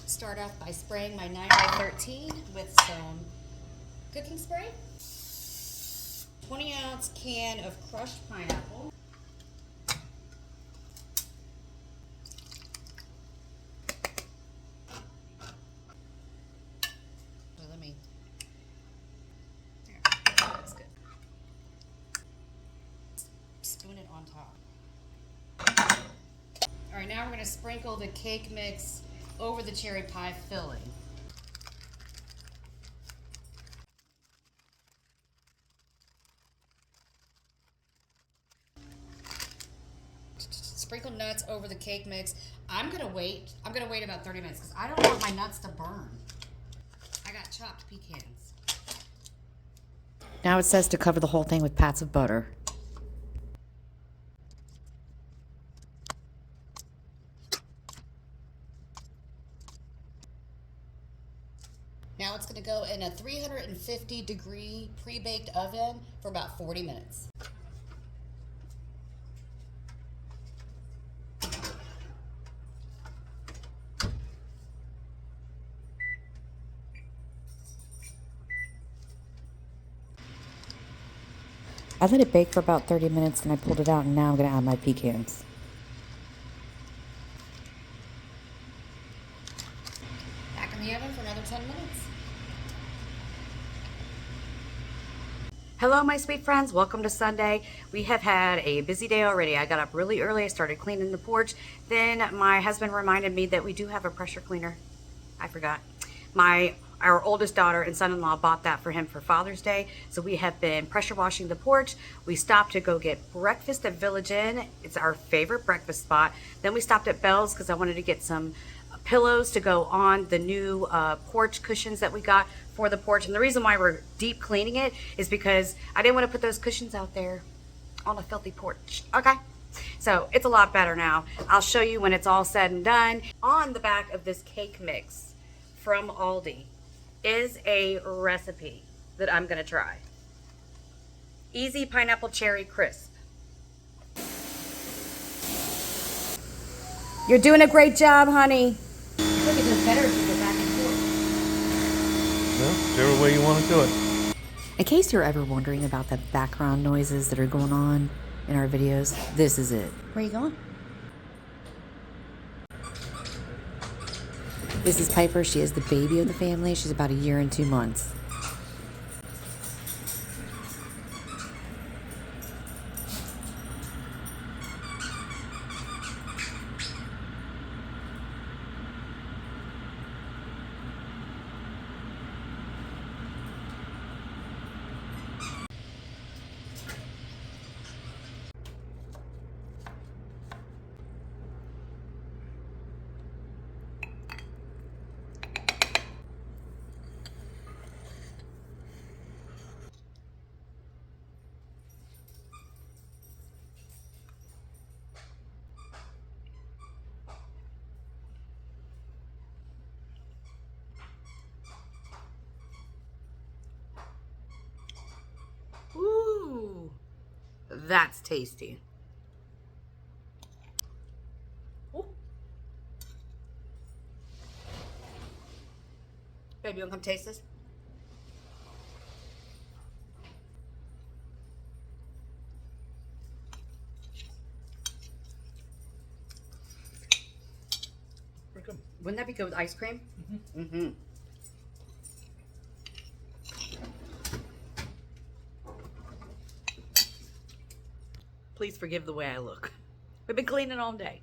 Start off by spraying my 9x13 with some cooking spray. 20-ounce can of crushed pineapple. That's good. Spoon it on top. All right, now we're going to sprinkle the cake mix over the cherry pie filling. Sprinkle nuts over the cake mix. I'm gonna wait about 30 minutes because I don't want my nuts to burn. I got chopped pecans. Now it says to cover the whole thing with pats of butter. Now it's gonna go in a 350-degree pre-baked oven for about 40 minutes. I let it bake for about 30 minutes, and I pulled it out, and now I'm going to add my pecans. Back in the oven for another 10 minutes. Hello, my sweet friends. Welcome to Sunday. We have had a busy day already. I got up really early. I started cleaning the porch. Then my husband reminded me that we do have a pressure cleaner. I forgot. Our oldest daughter and son-in-law bought that for him for Father's Day. So we have been pressure washing the porch. We stopped to go get breakfast at Village Inn. It's our favorite breakfast spot. Then we stopped at Bell's because I wanted to get some pillows to go on the new porch cushions that we got for the porch. And the reason why we're deep cleaning it is because I didn't want to put those cushions out there on a filthy porch. Okay? So it's a lot better now. I'll show you when it's all said and done. On the back of this cake mix from Aldi is a recipe that I'm gonna try. Easy pineapple cherry crisp. You're doing a great job, honey. I think it's just better if you go back and forth. Well, whichever way you want to do it. In case you're ever wondering about the background noises that are going on in our videos, this is it. Where are you going? This is Piper. She is the baby of the family. She's about 1 year and 2 months. Ooh, that's tasty. Ooh. Baby, you want to come taste this? Wouldn't that be good with ice cream? Mm-hmm. Mm-hmm. Please forgive the way I look. We've been cleaning all day.